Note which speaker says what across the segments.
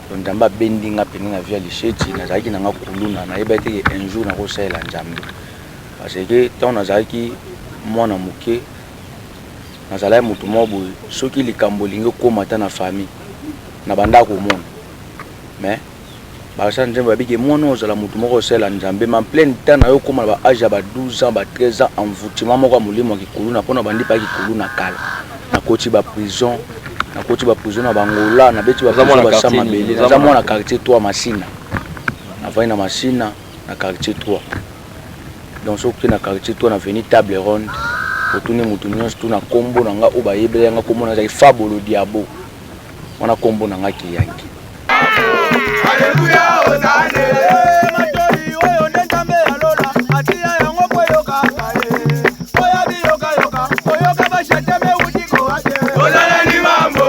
Speaker 1: donc ndamba bendinga peninga via lisheti nazaki nanga kuluna na yeba te un jour na ko sala njambe parce que tant nazaki mwana muke nazala mutu mobo soki likambo lingi komata na famille na banda ko mona mais ba sa nzembo babike mwana ozala mutu moko sala njambe ma plein temps na yo koma ba âge ba 12 ans ba 13 ans envoûtement moko mulimo ki kuluna pona bandi pa ki kuluna kala na koti ba prison na koti ba prison na bangola na beti ba prison ba sama bele na mwana quartier 3 Masina na vai na Masina na quartier 3 donc soki na quartier 3 na veni table ronde otuni mutu nyonso tuna kombo nanga o ba yebele nga komona za fabolo diabo wana kombo nanga kiyangi. Hallelujah ozane matori oyo ntambe alola atia yango koyoka oya di yoka yoka oyoka bashateme utiko ate ozana ni mambo.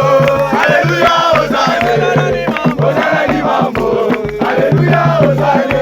Speaker 1: Hallelujah ozane ozana ni mambo. Hallelujah ozane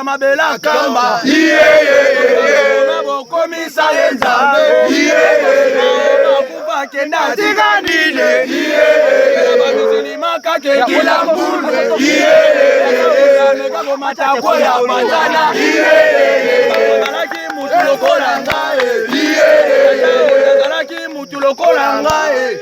Speaker 1: Mabela kamba na bokomisa enzambe makuba kenda tiganile na bazilima kake kila mbulu neka matako ya manjana balaki mutu lokola ngae balaki mutu lokola ngae.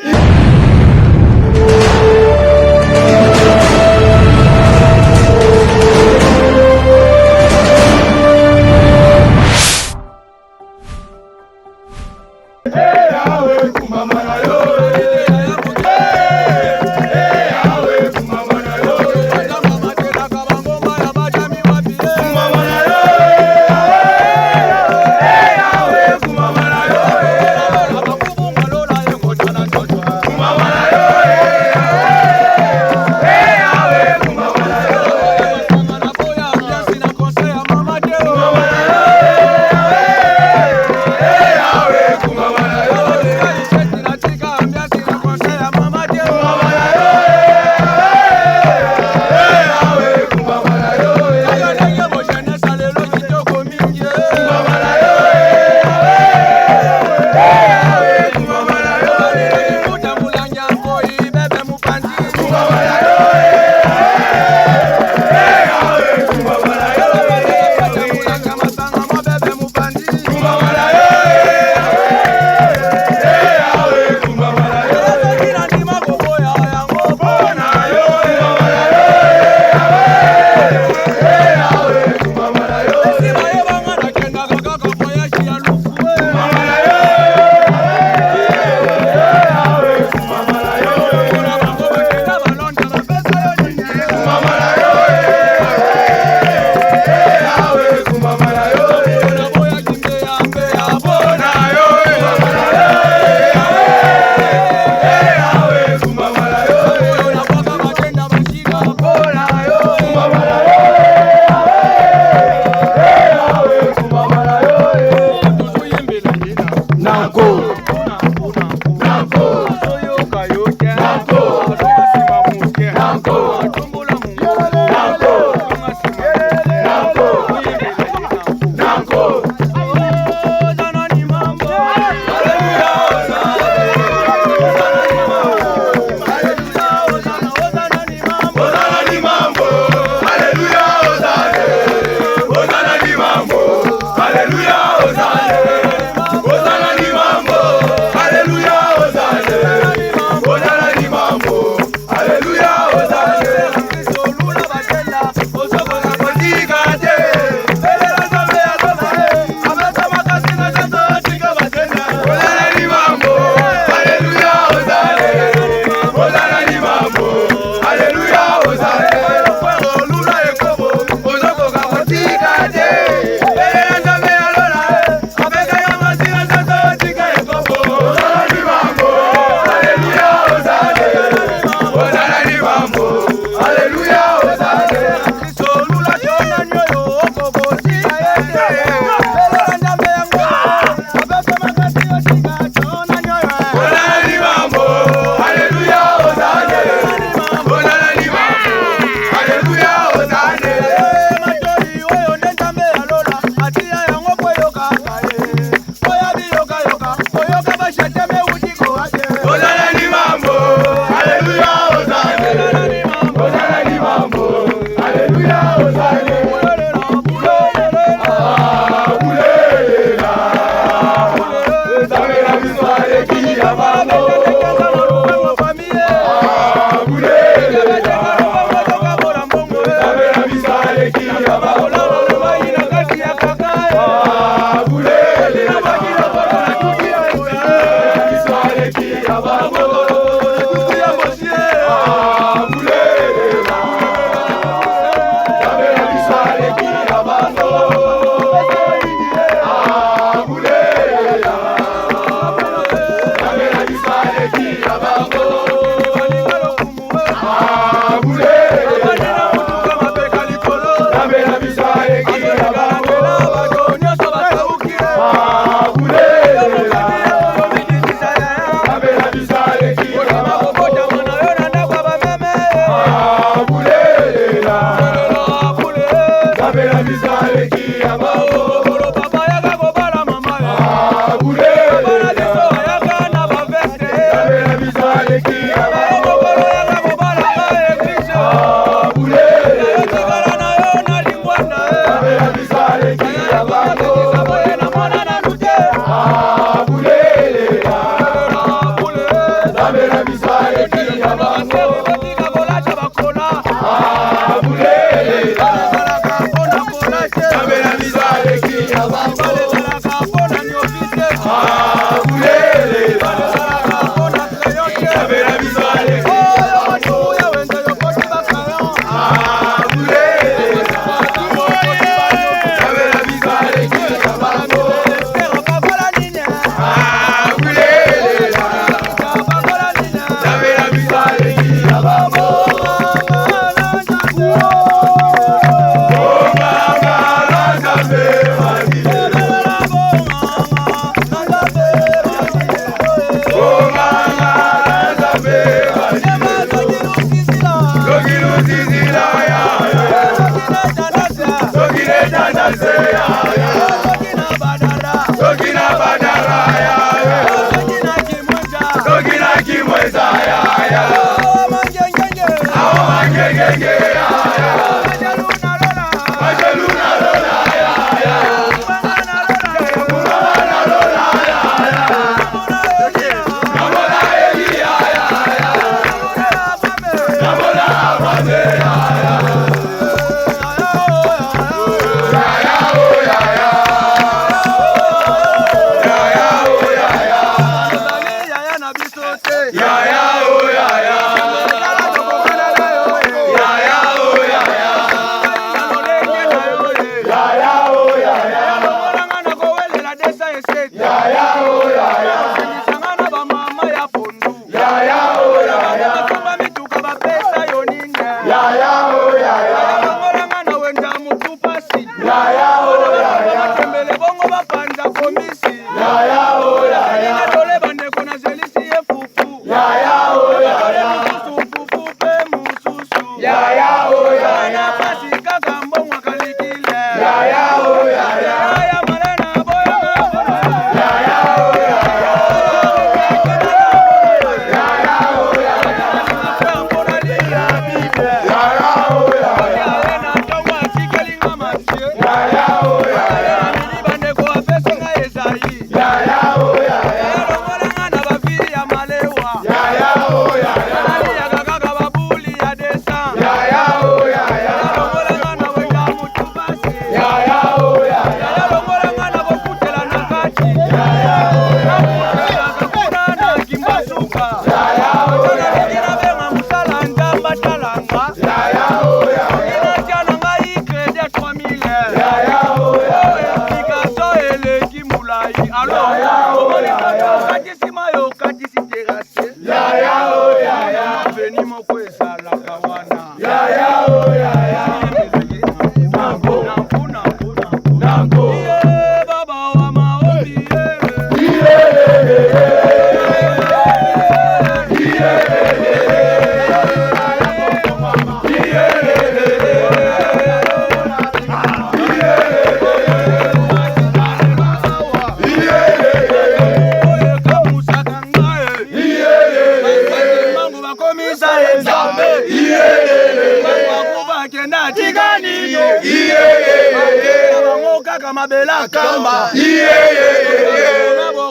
Speaker 2: Mabela kamba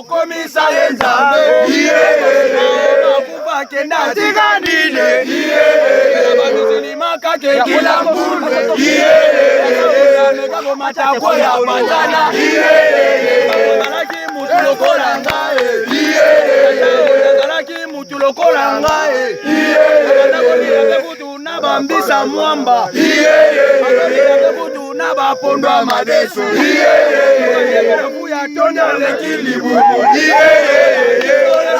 Speaker 2: komisa enzambe kuba kenda tigandile banizini makake kila mbulu kako matako ya manzana galaki mutulokola ngae galaki mutulokola ngae kutu na bambisa mwamba kutu na bapondwa madeso ya tonya lekilibu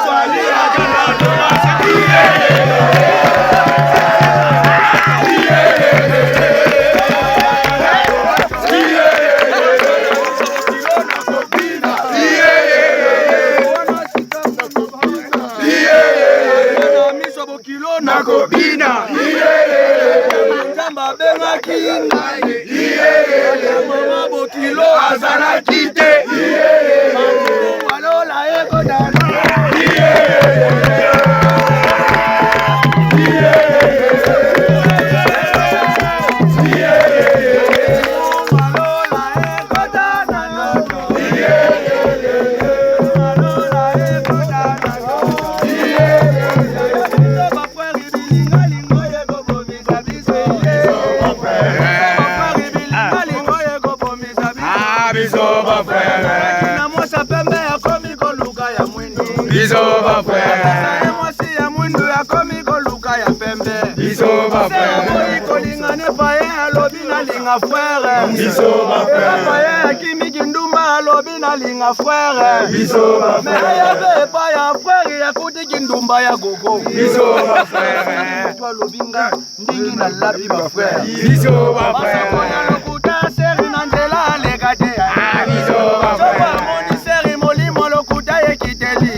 Speaker 2: swali akana nakobina nzamba benga kinga quitté. Malola ekodana.
Speaker 3: Biso ba frère.
Speaker 2: Moi si ya mwindu ya komi koluka ya pembe.
Speaker 3: Biso ba frère.
Speaker 2: Moi kolingane paye alobi na linga frère.
Speaker 3: Biso ba frère.
Speaker 2: Paye akimi kindumba alobi na linga frère.
Speaker 3: Biso ba frère.
Speaker 2: Mais ya be pa ya frère ya kuti kindumba ya gogo.
Speaker 3: Biso ba frère.
Speaker 2: Toi lobinga ndingi na labi ba frère.
Speaker 3: Biso ba frère.
Speaker 2: Basa lokuta seri na nzela lekate.
Speaker 3: Biso ba frère.
Speaker 2: Moni seri molimo lokuta yekiteli.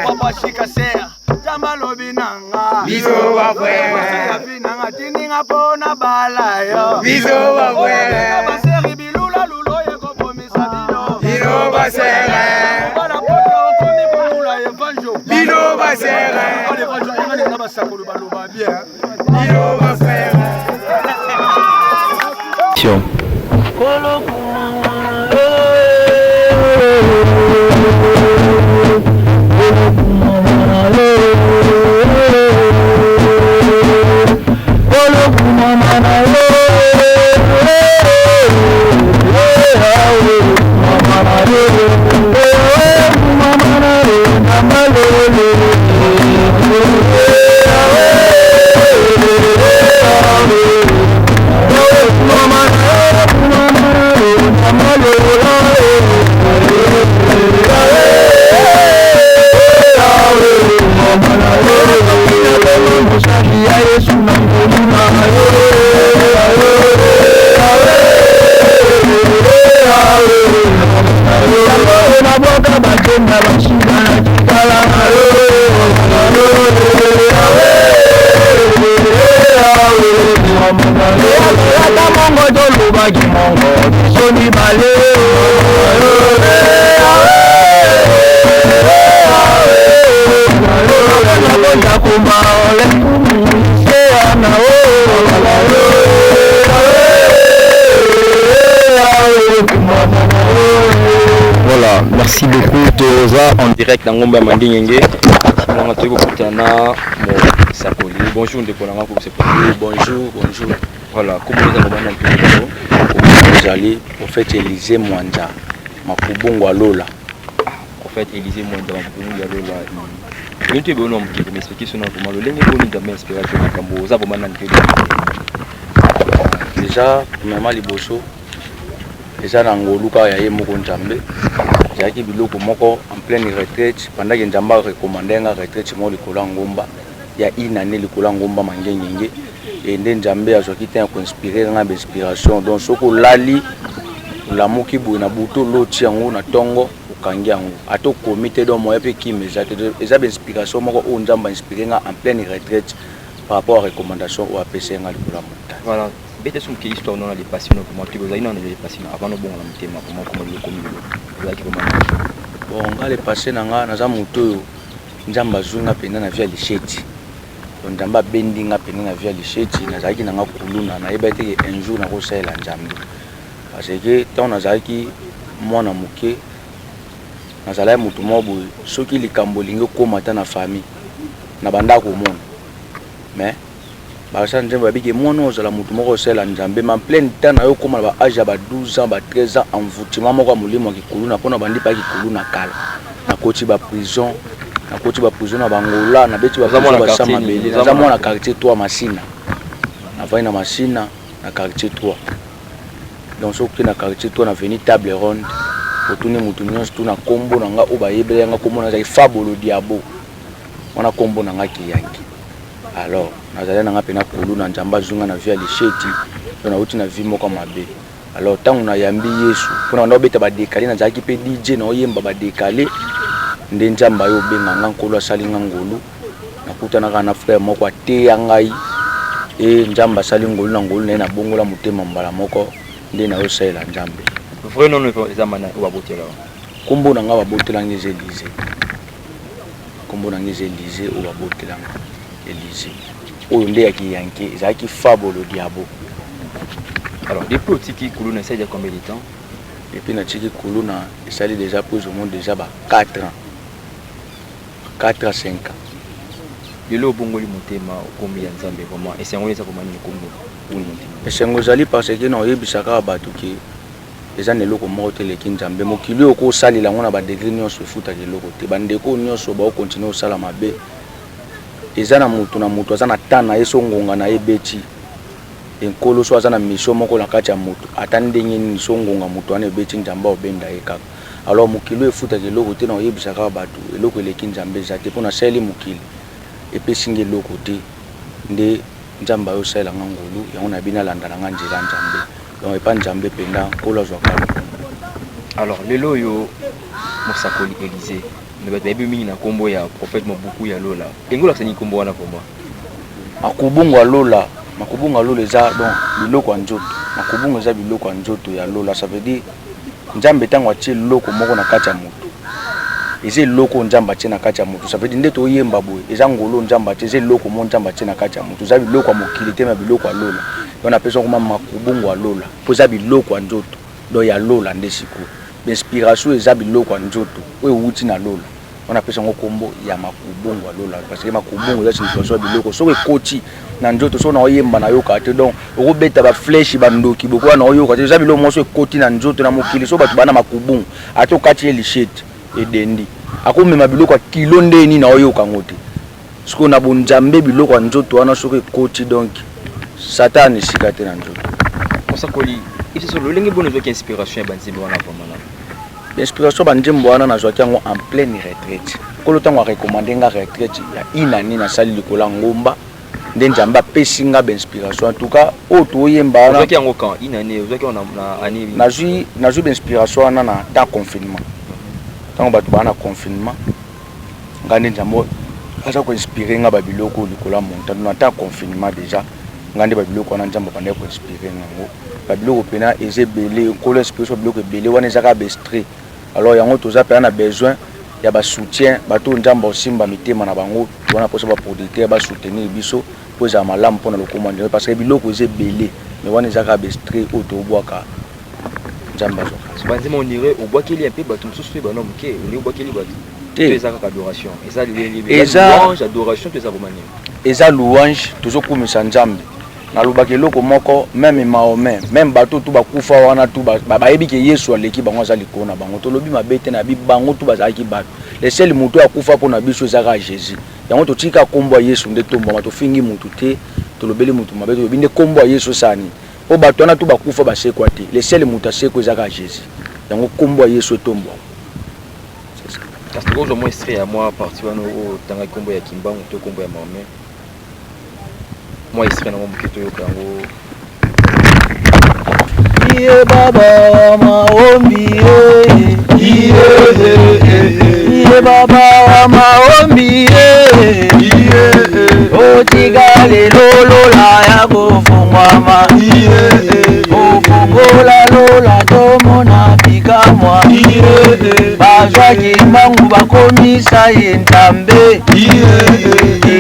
Speaker 2: Papa shika ser, tamba lobinanga.
Speaker 3: Biso ba frère.
Speaker 2: Binanga tininga pona bala yo.
Speaker 3: Biso ba frère.
Speaker 2: Baseri bilula lulo yeko pomisa bino.
Speaker 3: Bino ba serre.
Speaker 2: Bana poto komi komula evanjo.
Speaker 3: Bino ba serre.
Speaker 2: Ole evanjo ngane na basakolo baloba bien.
Speaker 3: Bino ba frère.
Speaker 2: Kolo
Speaker 4: Voilà, merci beaucoup Toza en direct dans Ngomba Mangenge. On a trouvé bonjour
Speaker 1: Bonjour. Voilà, comment vous allez au fait Élysée Mwanda, Makubongo Lola.
Speaker 4: Au fait Élysée Mwanda, Makubongo Lola. Je te veux m'expliquer sur notre moment. Le inspiration à Cambo, ça
Speaker 1: déjà, premièrement, les bosso, déjà dans Ngoluka, il y a Moko Njambe. J'ai acquis Biloko Moko en pleine retraite. Pendant que Njamba recommandait une retraite, moi, le Kola Ngomba. Il y a une année, le Kola Ngomba Mangenge. Et Njambe a été inspiré dans l'inspiration. Donc, ce que Lali, la Moki Bouna Bouto, l'autre, na Tongo, Kangiango. A tout comité de moi, qui me jette. Et ça, l'inspiration, moi, Njamba inspiré en pleine retraite par rapport à la recommandation ou à PC dans le Kola Montagne.
Speaker 4: Voilà. Bête sur quelle histoire on a les passions comment tu vas y aller les passions avant nos bons la thème comment le commun
Speaker 1: bon on a les passions nanga na za moto njamba zunga pena na via licheti donc njamba bendinga pena na via licheti na zaki nanga kuluna na yeba te un jour na ko sala njambe parce que tant na zaki mwana muke na zala mutu mobo soki likambo lingo komata na famille na banda ko mona mais Barça Njamba biki mwana ozala mutu moko sela Njambe ma plein temps na yo koma ba âge ba 12 ans ba 13 ans envoûtement moko mulimo ki Kuluna pona bandi pa ki Kuluna kala na koti ba prison na bangola na beti ba sama beli na zamona na quartier 3 Masina na vai na Masina na quartier 3 donc soki na quartier 3 na veni table ronde otuni mutu nyonso tuna kombo na nga oba yebele nga kombo na za Fabolo Diabo wana kombo na nga kiyangi. Alors, nous allons faire Kuluna Njamba zunga na via licheti, na uti na vimo comme mabe. Alors, tant on a yambi Yesu, pour on a beta ba décaler na zaki pe DJ na oyemba ba décaler, nde Njamba yo benga ngolo sali ngolo, na kutana kana frère moko te yangai, et Njamba sali ngolo na bongola mutema mbala moko, nde na yo sala Njambe.
Speaker 4: Vrai non eza mana wa botela.
Speaker 1: Kombo na nga babotela ngeze Élysée. Kombo na ngeze Élysée o babotela Élysée. Oyo nde yaki yanke ezaki Fabolo Diabo.
Speaker 4: Alors depuis otiki Kuluna ça il y a combien de temps?
Speaker 1: Depuis na tiki Kuluna ça est déjà plus ou moins déjà 4 ans. 4 à 5 ans.
Speaker 4: Lelo Abongoli motema combien nzambe vraiment et c'est on les a comment ni Kongo pour motema.
Speaker 1: Et c'est ngozali parce que na oyebisaka bato ki eza neloko moko te leki nzambe mokili oko salela ngona ba degré nyonso futa keloko te bandeko nyonso ba continuer osala mabe eza na mutu aza na tana yeso ngonga na ebeti enkolo so aza na mission moko na kati ya mutu atandenge ni so ngonga mutu ana ebeti nzamba obenda ekaka alors mokili efuta keloko te na oyebisaka bato eloko eleki nzambe eza te pona sali mokili epesinga eloko te nde nzamba yo sala ngangolu yango na bina landa na nganjela nzambe donc pas nzambe penda kolo zwakala.
Speaker 4: Alors lelo yo mosakoli Élysée ne ba bebi mingi na kombo ya prophète Mobuku ya Lola engola sani kombo wana pour moi
Speaker 1: makubungu Lola eza donc biloko ya nzoto makubungu eza biloko ya nzoto ya Lola ça veut dire nzambe tango atie loko moko na kati ya moto eza loko nzambe atie na kati ya moto ça veut dire ndeto oyemba boye eza ngolo nzambe atie eza loko mo nzambe atie na kati ya moto eza biloko ya mokili te na biloko ya Lola on appelle ça comme makubungu Lola poza biloko ya nzoto do ya Lola nde siko inspiration eza biloko ya nzoto oyo wuti na Lola on appelle ça kombo ya makubungu Lola parce que makubungu eza inspiration biloko so ekoti na nzoto so na oyemba na yoka te donc okobeta ba flèche ba ndoki boko na oyoka te eza biloko mo so ekoti na nzoto na mokili so bato bana makubungu ato kati elishete edendi akomema biloko ya kilo ndeni na oyoka ngote siko na bonzambe biloko ya nzoto wana so ekoti donc Satan esika te na nzoto
Speaker 4: mosakoli isi so lolenge bono zo ki inspiration ya banzimbo wana vraiment
Speaker 1: l'inspiration banzimbo wana na zwaki yango en pleine retraite kolo tango recommander nga retraite ya inani na sali likola ngomba nde nzamba pesinga ba inspiration en tout cas o to yemba na
Speaker 4: zwaki yango quand inani zwaki na ani
Speaker 1: na ba inspiration na na ta confinement tango bato bana confinement ngande nzambo aza ko inspirer nga ba biloko likola monta na ta confinement déjà ngande ba biloko na nzamba bande ko inspirer ngo ba biloko pena ezebele kolo inspiration biloko ebele wana ezaka bestre alors yango toza pe na besoin ya ba soutien bato nzamba osimba mitema na bango wana poso ba producteur ba soutenir biso poza malamu pona lokomande parce que biloko ezebele mais wana ezaka bestre auto bwaka nzamba zo
Speaker 4: banzima on dirait au boakeli un peu bato mususu ba nom ke on boakeli bato ezaka adoration louange adoration to ezabomani
Speaker 1: eza louange tozokumisa nzambe na lobaki eloko moko même Mahomet même bato tu bakufa wana tu bayebi ke Yesu aleki bango azali kona bango to lobi mabete na bi bango tu bazalaki bato le seul mutu akufa pona biso ezaka Jésus yango to tika kombo Yesu nde tomba mato fingi mutu te to lobeli mutu mabete lobi nde kombo Yesu sani o bato wana tu bakufa basekwa te le seul mutu aseko ezaka Jésus yango kombo Yesu tomba
Speaker 4: parce que aujourd'hui moi extrait à moi parti wana o tanga kombo ya Kimbangu to kombo ya Mahomet moi extrait na mo kito yo kango
Speaker 2: iye baba maombi iye baba maombi otigale lolola ya kufungwama ofungola lola tomona bikamwa bazwaki mangu bakomisa ye ntambe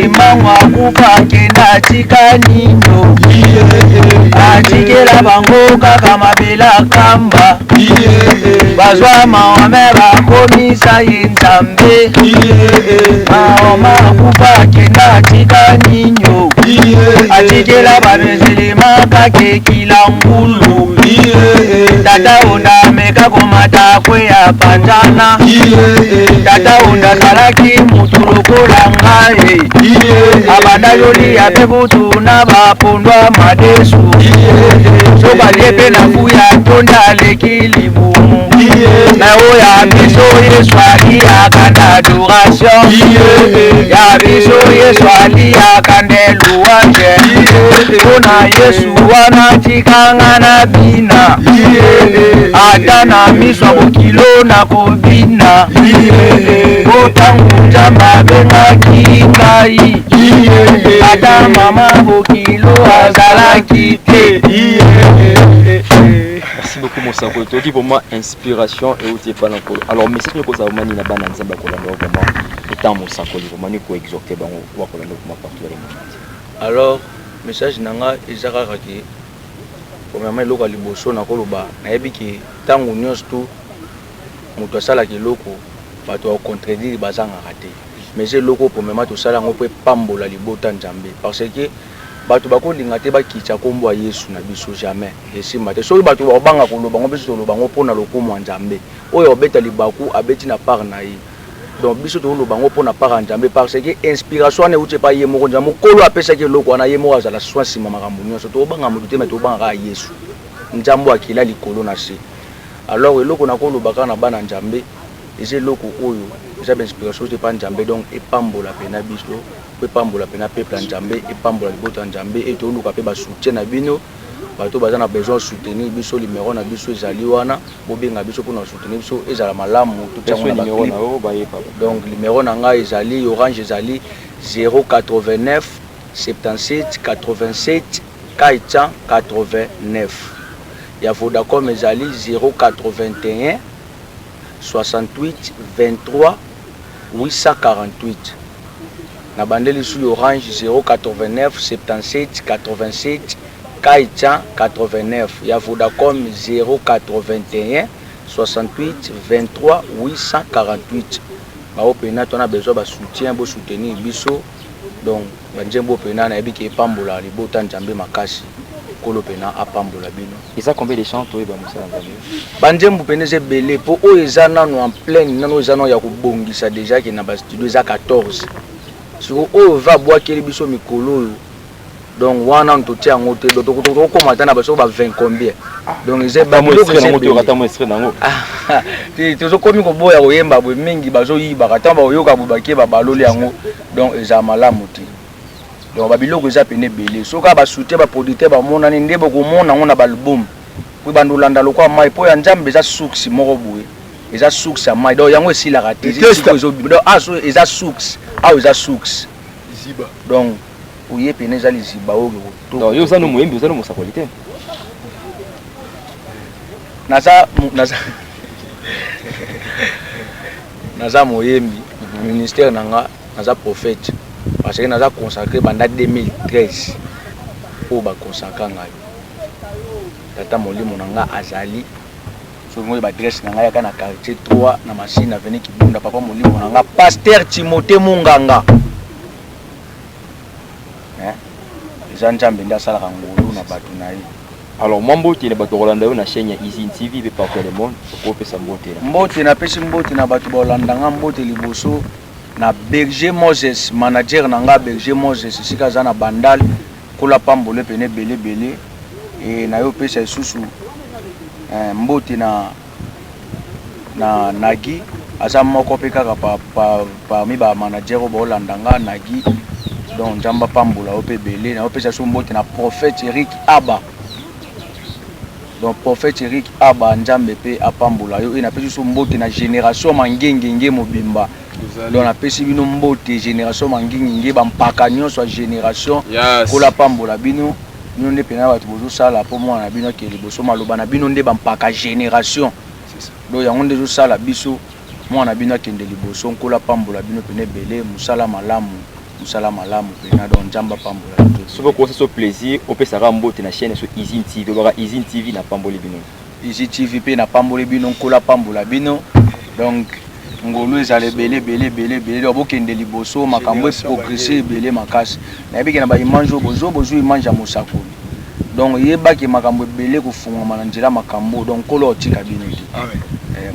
Speaker 2: imangu akufa kenda tika nindo atikela bango kaka mabela kamba bazwa maome bakomisa ye ntambe maoma akufa kenda tika ninyo atikela babezelema kakekila ngulu tata onda meka komata kwe ya panjana tata onda salaki mutu lokola ngai abanda yoli ya pebutu na bapondwa madesu so baliepe na fuya tonda leki libumu na oya biso Yesu ali akanda adoration ya biso Yesu ali akande louange ona Yesu wana tikanga na bina ata na miswa bokilo na kobina otangu nzamba bengaki ngai ata mama bokilo azalaki te.
Speaker 4: beaucoup mon sang pour toi qui pour moi inspiration et aussi pas l'encolo. Alors mais c'est que ça m'a dit la banane ça va coller vraiment étant mon sang pour moi ni quoi exhorter bango wa coller pour moi partout les moments.
Speaker 1: Alors message nanga ezaka ki premièrement eloko liboso na koloba na yebi ki tango nyonso tout moto asala ki loko bato wa contredire bazanga raté mais c'est loko premièrement to sala ngo pe pambola libota nzambe parce que bato bakolinga te bakitya kombo ya Yesu na biso jamais esimba te soki bato babanga koloba ngo biso toloba ngo mpona lokumu ya nzambe oyo obeta libaku abeti na part na ye donc biso toloba ngo mpona part ya nzambe parce que inspiration wana euti epai ye moko nzambe mokolo apesaki eloko wana ye moko azala swa nsima makambo nyonso tobanga motu te me tobanga kaka Yesu nzambe akila likolo na se alors eloko nakoloba kaka na bana nzambe eza eloko oyo eza bainspiration te epai nzambe donc epambola pena biso epambola pena peuple nzambe epambola libota nzambe et toluka pe ba soutien na bino bato baza na besoin soutenir biso numéro na biso ezali wana bobenga biso pour na soutenir biso ezala malamu tout ça numéro na o ba yepa donc numéro na nga ezali orange ezali 089 77 87 489 ya Vodacom ezali 081 68 23 848 na bandeli sur orange 089 77 87 489 ya Vodacom 081 68 23 848 ba opena tona besoin ba soutien bo soutenir biso donc banjembo pena na yebiki epambola libota nzambe makasi kolo pena apambola bino
Speaker 4: et ça combien de chants toi ba musala nzambe
Speaker 1: banjembo pena ze belé po o ezana no en pleine nano ezana ya kubongisa déjà ki na ba studio za 14 siko o va boakeli biso mikolo oyo donc wana ntotia yango te tokoma ta na baso ba 20 combien donc eze ba
Speaker 4: moestre nango
Speaker 1: tozokomi koboya koyemba bwe mingi bazoyiba kata bayoka bobake babaloli yango donc eza malamu te donc babiloko eza pene ebele soki basoutien baproducteur bamonani nde bokomona yango na baalbum po bandolanda lokwa mai po ya nzambe eza suksi moko boye eza suksi ya mai donc yango esilaka te eza suksi awa eza suksi donc oye pene eza liziba oyo
Speaker 4: yo oza no moyembi oza no mosakoli te
Speaker 1: naza moyembi ministère nanga naza prophète parce que naza consacré banda 2013 po ba consacrer ngai tata molimo nanga azali so moi ba adresse nanga ya kana quartier 3 na machine avenue Kibunda papa molimo nanga pasteur Timote Munganga eza nzambe nda salaka ngolu na bato na ye.
Speaker 4: Alors Mbote na bato Rolanda na chaîne ya Usine TV pe partout le monde ko pesa Mbote na
Speaker 1: Mbote na pesi Mbote na bato Rolanda nga Mbote liboso na Berger Moses manager na nga Berger Moses sika za na bandal kola pambole pene belé belé et na yo pesa isusu Mbote na Nagi aza moko pe kaka parmi ba manager o Rolanda nga Nagi donc jamba pambola ope belé na opesa so Mbote na prophète Eric Aba donc prophète Eric Aba njambe pe apambola yo ina pesi so Mbote na génération Mangenge mobimba donc na pesi bino Mbote génération Mangenge bampaka nyonso ya génération kola pambola bino bino nde pena bato bozo sala po mwana na bino ke liboso maloba na bino nde bampaka génération donc yango nde zo sala biso mwana na bino akende liboso kola pambola bino pene belé musala malamu pena donc njamba pambola
Speaker 4: souvent ko so plaisir o pesa ka Mbote na chaîne so Usine TV ba Usine TV na pamboli bino
Speaker 1: Usine TV pe na pamboli bino kola pambola bino donc ngolo ezale belé do bokende liboso makambo progresser belé makasi na yebiki na ba image bozo image ya mosakoli donc yebaki makambo belé kufungwa na nzela makambo donc kolo otika bino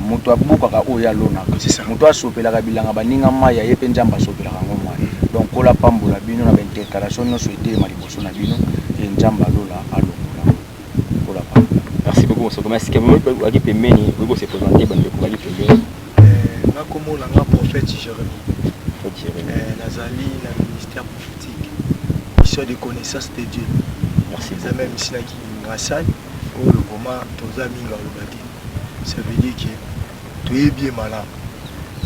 Speaker 1: moto abukaka oyo alonaka moto asopelaka bilanga baninga mai ya ye pe nzamba asopelaka ngo mai donc kola pambola bino na intercalation nyonso etelema liboso na bino e nzamba alola alongola kola pambola.
Speaker 4: Merci beaucoup monsieur merci que vous avez pemeni vous se présenter bande ko ali pemeni
Speaker 5: na komo la nga prophète Jérémie nazali na ministère prophétique mission de connaissance de Dieu.
Speaker 4: Merci
Speaker 5: ça même ici na ki ngasali o le moment toza minga lobaki ça veut dire que tu es bien malade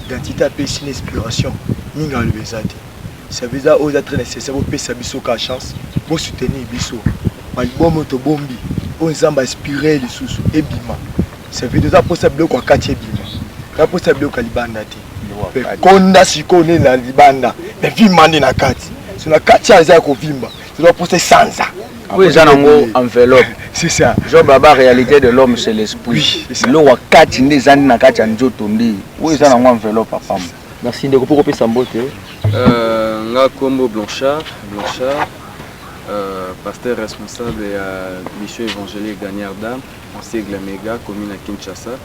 Speaker 5: identité apesi une inspiration minga lobezati ça veut dire aux être nécessaire pour pesa biso ka chance pour soutenir biso malbomo to bombi on s'en inspiré les sous et bima. Ça veut dire pour ça bloc à quartier bima. Là pour ça bloc à libanda té. Konda si connaît la libanda. Mais vimba na kati. C'est la quartier à ko vimba. C'est là pour ça sansa.
Speaker 1: Oui, ça n'a pas enveloppe.
Speaker 5: C'est ça.
Speaker 1: Genre la réalité de l'homme c'est l'esprit.
Speaker 5: Oui, c'est ça.
Speaker 1: Le wa kati ndi zandi na kati ya njoto ndi. Oui, ça n'a pas enveloppe papa.
Speaker 4: Merci ndeko pour kopesa mbote.
Speaker 6: Nga Kombo Blanchard, pasteur responsable à mission évangélique Gagnard d'âme, en sigle méga, commune à Kinshasa.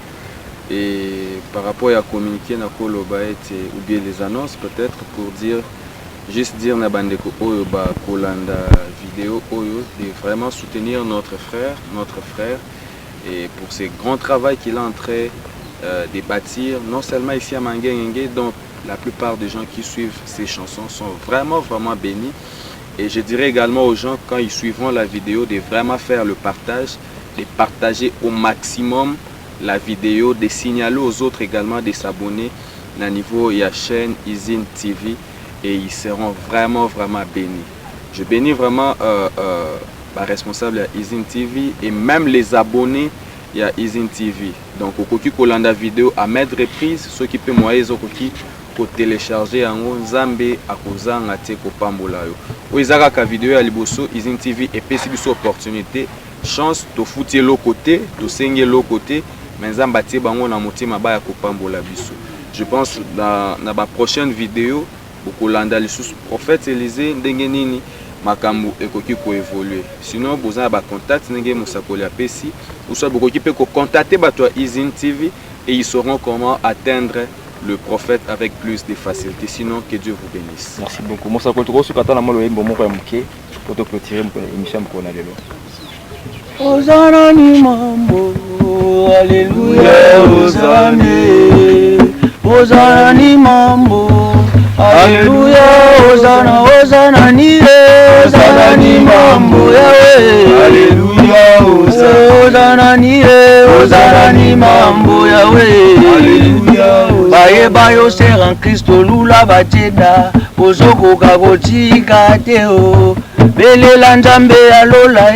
Speaker 6: Et par rapport à communiquer na koloba ou bien les annonces peut-être pour dire juste dire na bandeko oyo ba kolanda vidéo oyo de vraiment soutenir notre frère et pour ce grand travail qu'il est en train de bâtir non seulement ici à Mangenge, donc la plupart des gens qui suivent ces chansons sont vraiment bénis. Et je dirais également aux gens, quand ils suivront la vidéo, de vraiment faire le partage, de partager au maximum la vidéo, de signaler aux autres également de s'abonner à niveau de la chaîne Usine TV et ils seront vraiment bénis. Je bénis vraiment la responsable de Usine TV et même les abonnés de Usine TV. Donc, au koki kolanda vidéo à mettre reprise, ceux qui peuvent moyen au koki pour télécharger en Nzambe à kozanga te ko pambola yo. Oizaka ka vidéo ya liboso Usine TV et pesi biso opportunité, chance to fouti l'autre côté, to senge l'autre côté, mais Nzamba te bango na motima ba ya ko pambola biso. Je pense dans la prochaine vidéo au kolanda lisusu prophète Élysée ndenge nini makambo ekoki ko évoluer. Sinon bozana ba contact ndenge musakoli apesi ou soit bokoki pe ko contacter bato ya Usine TV et ils sauront comment atteindre le prophète avec plus de facilité. Sinon, que Dieu vous bénisse.
Speaker 4: Merci beaucoup. Moi, ça compte sur Katana Molo et Bomo Mouké pour te clôturer l'émission pour la vélo.
Speaker 2: Hosanna ni mambo, alléluia, Hosanna, Hosanna ni mambo, alléluia, Hosanna, Hosanna ni mambo, Yahweh, alléluia, Hosanna ni mambo, Yahweh, alléluia. Baye bayo ser en Christo lula bajeda ozoko kagotika teo belela Nzambe alola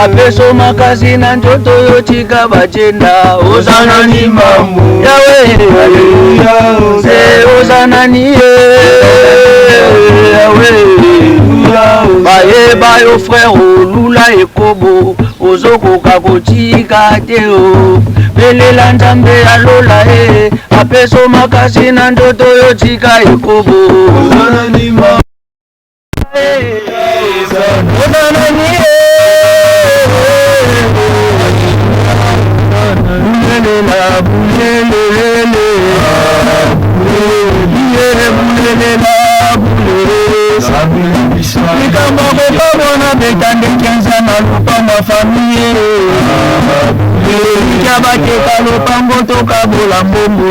Speaker 2: apeso makasi na njoto yo tika bajenda Hosanna ni mambo Yahweh haleluya Hosanna ni Yahweh baye bayo frère lula ekobo ozoko kagotika teo belela Nzambe alola apeso makasi na ndoto yo tika ikobo Hosanna ni mambo Hosanna ni Nikamba kokabona betande kenza na lupanga famille Nikabakeka lupango tokabola mbombo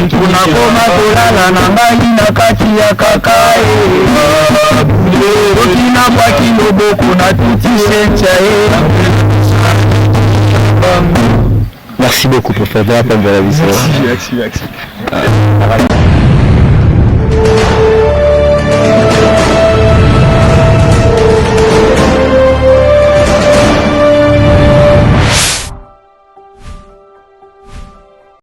Speaker 2: Tunakoma kolala na ngai na kati ya kakae Okina bwaki loboko na tuti sencha
Speaker 4: Merci beaucoup pour faire de la peine de la vie.
Speaker 5: Merci.